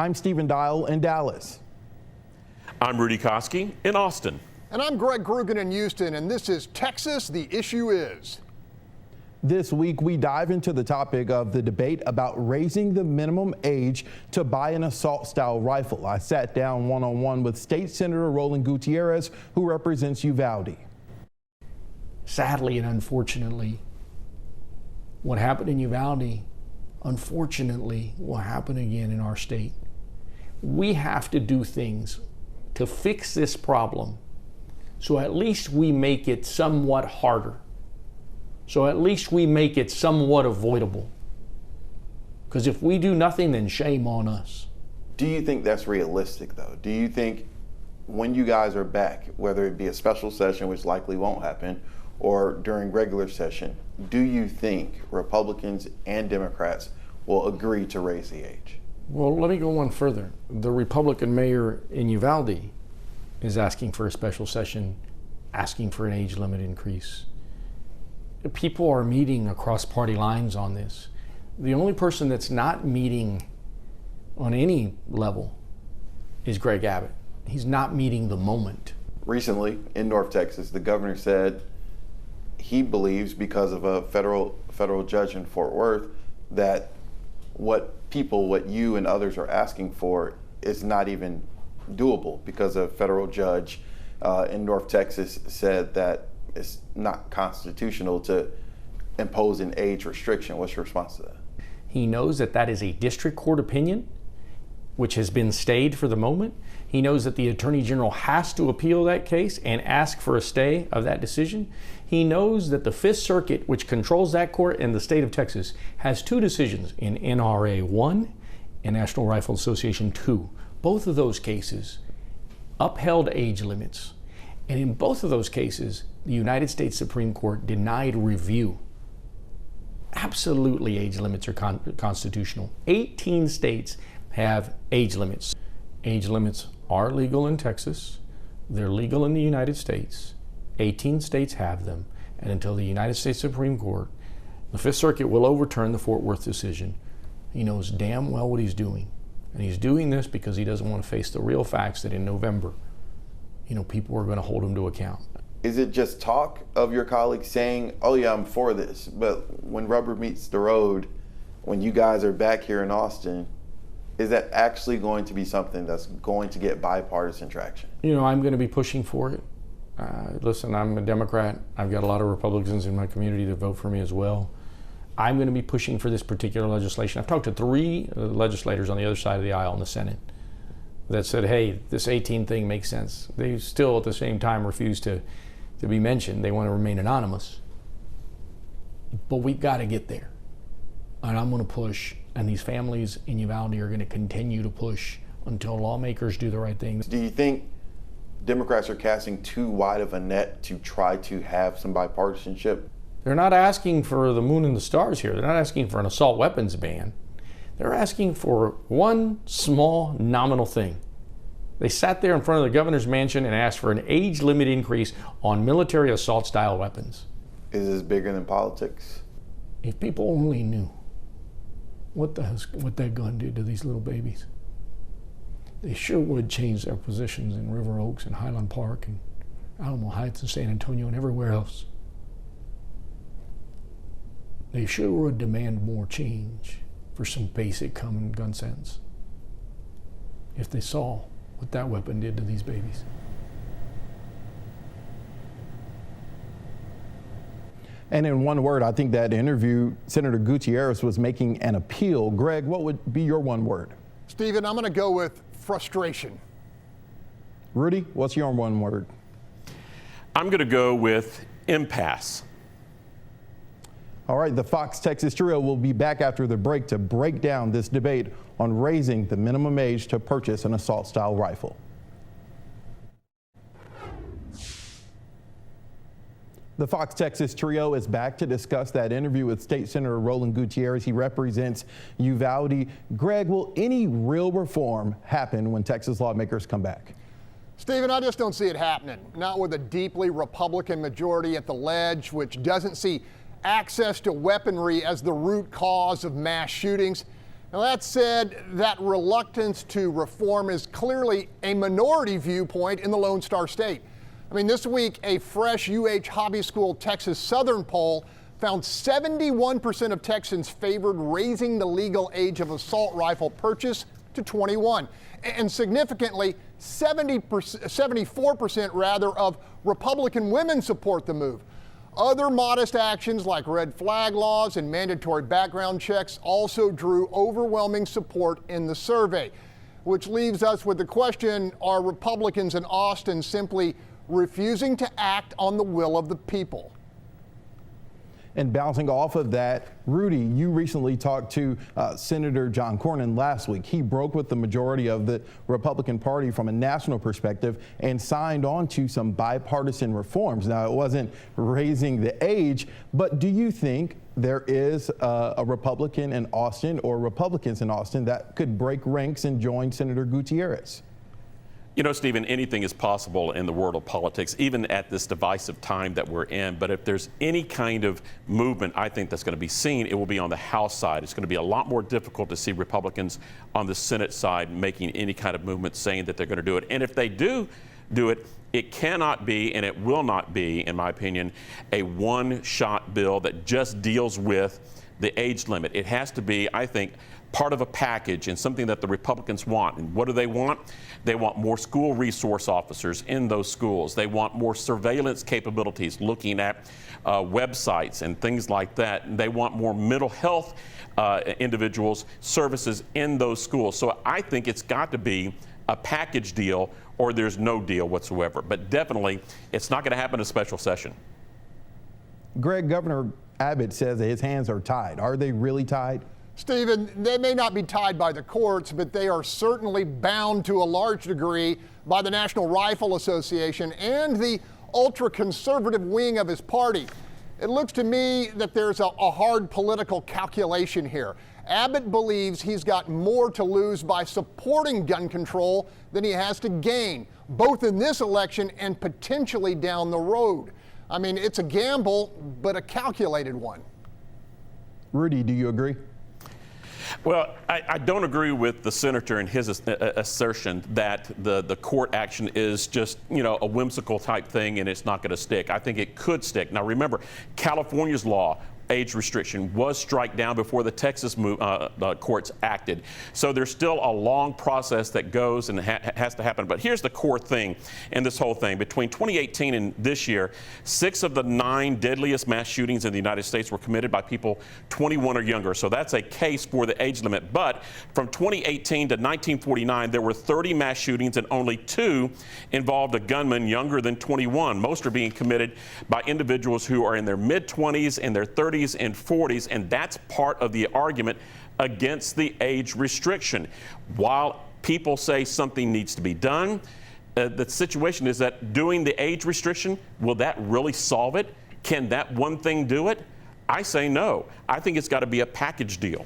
I'm Stephen Dial in Dallas. I'm Rudy Koski in Austin. And I'm Greg Krugen in Houston, and this is Texas, the issue is. This week, we dive into the topic of the debate about raising the minimum age to buy an assault-style rifle. I sat down one-on-one with State Senator Roland Gutierrez, who represents Uvalde. Sadly and unfortunately, what happened in Uvalde, unfortunately, will happen again in our state. We have to do things to fix this problem, so at least we make it somewhat harder. So at least we make it somewhat avoidable. Because if we do nothing, then shame on us. Do you think that's realistic, though? Do you think when you guys are back, whether it be a special session, which likely won't happen, or during regular session, do you think Republicans and Democrats will agree to raise the age? Well, let me go one further. The Republican mayor in Uvalde is asking for a special session, asking for an age limit increase. People are meeting across party lines on this. The only person that's not meeting on any level is Greg Abbott. He's not meeting the moment. Recently, in North Texas, the governor said he believes, because of a federal judge in Fort Worth, that what you and others are asking for is not even doable, because a federal judge in North Texas said that it's not constitutional to impose an age restriction. What's your response to that? He knows that that is a district court opinion, which has been stayed for the moment. He knows that the Attorney General has to appeal that case and ask for a stay of that decision. He knows that the Fifth Circuit, which controls that court in the state of Texas, has two decisions in NRA 1 and National Rifle Association 2. Both of those cases upheld age limits. And in both of those cases, the United States Supreme Court denied review. Absolutely, age limits are constitutional. 18 states have age limits. Age limits are legal in Texas. They're legal in the United States. 18 states have them. And until the United States Supreme Court, the Fifth Circuit will overturn the Fort Worth decision. He knows damn well what he's doing. And he's doing this because he doesn't want to face the real facts that in November, people are going to hold him to account. Is it just talk of your colleagues saying, oh yeah, I'm for this, but when rubber meets the road, when you guys are back here in Austin, is that actually going to be something that's going to get bipartisan traction? I'm going to be pushing for it. Listen, I'm a Democrat. I've got a lot of Republicans in my community that vote for me as well. I'm going to be pushing for this particular legislation. I've talked to 3 legislators on the other side of the aisle in the Senate that said, hey, this 18 thing makes sense. They still at the same time refuse to be mentioned. They want to remain anonymous. But we've got to get there. And I'm going to push, and these families in Uvalde are going to continue to push until lawmakers do the right thing. Do you think Democrats are casting too wide of a net to try to have some bipartisanship? They're not asking for the moon and the stars here. They're not asking for an assault weapons ban. They're asking for one small nominal thing. They sat there in front of the governor's mansion and asked for an age limit increase on military assault style weapons. Is this bigger than politics? If people only knew what that gun did to these little babies, they sure would change their positions in River Oaks and Highland Park and Alamo Heights and San Antonio and everywhere else. They sure would demand more change for some basic common gun sense if they saw what that weapon did to these babies. And in one word, I think that interview, Senator Gutierrez was making an appeal. Greg, what would be your one word? Stephen, I'm going to go with frustration. Rudy, what's your one word? I'm going to go with impasse. All right, the Fox Texas Trio will be back after the break to break down this debate on raising the minimum age to purchase an assault-style rifle. The Fox Texas Trio is back to discuss that interview with State Senator Roland Gutierrez. He represents Uvalde. Greg, will any real reform happen when Texas lawmakers come back? Stephen, I just don't see it happening. Not with a deeply Republican majority at the ledge, which doesn't see access to weaponry as the root cause of mass shootings. Now, that said, that reluctance to reform is clearly a minority viewpoint in the Lone Star State. I mean, this week, a fresh UH Hobby School Texas Southern poll found 71% of Texans favored raising the legal age of assault rifle purchase to 21. And significantly, 74% rather of Republican women support the move. Other modest actions like red flag laws and mandatory background checks also drew overwhelming support in the survey, which leaves us with the question, are Republicans in Austin simply refusing to act on the will of the people? And bouncing off of that, Rudy, you recently talked to Senator John Cornyn last week. He broke with the majority of the Republican Party from a national perspective and signed on to some bipartisan reforms. Now, it wasn't raising the age, but do you think there is a Republican in Austin or Republicans in Austin that could break ranks and join Senator Gutierrez? You know, Stephen, anything is possible in the world of politics, even at this divisive time that we're in. But if there's any kind of movement, I think that's going to be seen, it will be on the House side. It's going to be a lot more difficult to see Republicans on the Senate side making any kind of movement saying that they're going to do it. And if they do it, it cannot be, and it will not be, in my opinion, a one-shot bill that just deals with the age limit. It has to be, I think, part of a package and something that the Republicans want. And what do they want? They want more school resource officers in those schools. They want more surveillance capabilities, looking at websites and things like that. And they want more mental health individuals services in those schools. So I think it's got to be a package deal or there's no deal whatsoever. But definitely, it's not going to happen in a special session. Greg, Governor Abbott says that his hands are tied. Are they really tied? Stephen, they may not be tied by the courts, but they are certainly bound to a large degree by the National Rifle Association and the ultra-conservative wing of his party. It looks to me that there's a hard political calculation here. Abbott believes he's got more to lose by supporting gun control than he has to gain, both in this election and potentially down the road. I mean, it's a gamble, but a calculated one. Rudy, do you agree? Well, I don't agree with the senator and his assertion that the court action is just, a whimsical type thing and it's not going to stick. I think it could stick. Now, remember, California's law, age restriction, was struck down before the Texas courts acted. So there's still a long process that goes and has to happen. But here's the core thing in this whole thing. Between 2018 and this year, 6 of the 9 deadliest mass shootings in the United States were committed by people 21 or younger. So that's a case for the age limit. But from 2018 to 1949, there were 30 mass shootings and only 2 involved a gunman younger than 21. Most are being committed by individuals who are in their mid-20s and their 30s and 40s, and that's part of the argument against the age restriction. While people say something needs to be done, the situation is that doing the age restriction, will that really solve it? Can that one thing do it? I say no. I think it's got to be a package deal.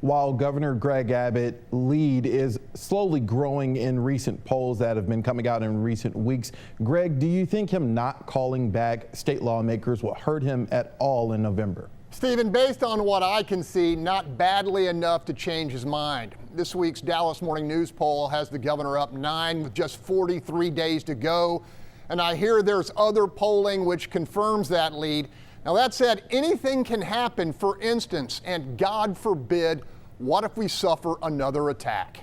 While Governor Greg Abbott's lead is slowly growing in recent polls that have been coming out in recent weeks, Greg, do you think him not calling back state lawmakers will hurt him at all in November? Stephen, based on what I can see, not badly enough to change his mind. This week's Dallas Morning News poll has the governor up 9 with just 43 days to go. And I hear there's other polling which confirms that lead. Now, that said, anything can happen. For instance, and God forbid, what if we suffer another attack?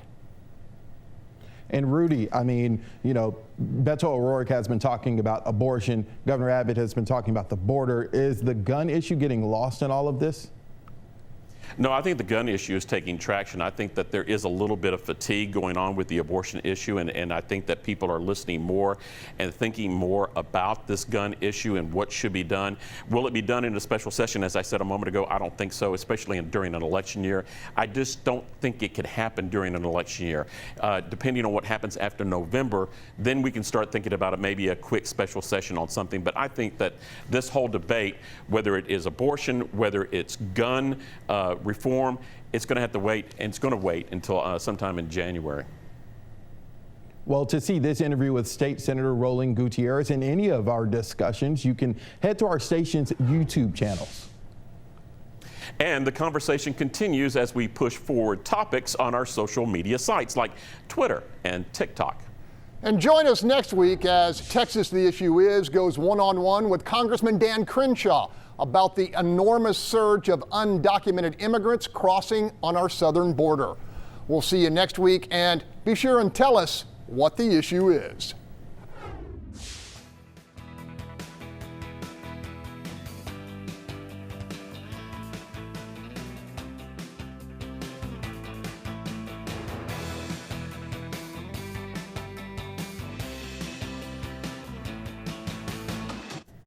And Rudy, I mean, Beto O'Rourke has been talking about abortion. Governor Abbott has been talking about the border. Is the gun issue getting lost in all of this? No, I think the gun issue is taking traction. I think that there is a little bit of fatigue going on with the abortion issue, and I think that people are listening more and thinking more about this gun issue and what should be done. Will it be done in a special session? As I said a moment ago, I don't think so, especially during an election year. I just don't think it could happen during an election year. Depending on what happens after November, then we can start thinking about it, maybe a quick special session on something. But I think that this whole debate, whether it is abortion, whether it's gun reform, it's going to have to wait, and it's going to wait until sometime in January. Well, to see this interview with State Senator Roland Gutierrez and any of our discussions, you can head to our station's YouTube channels. And the conversation continues as we push forward topics on our social media sites like Twitter and TikTok. And join us next week as Texas the Issue Is goes one-on-one with Congressman Dan Crenshaw about the enormous surge of undocumented immigrants crossing on our southern border. We'll see you next week, and be sure and tell us what the issue is.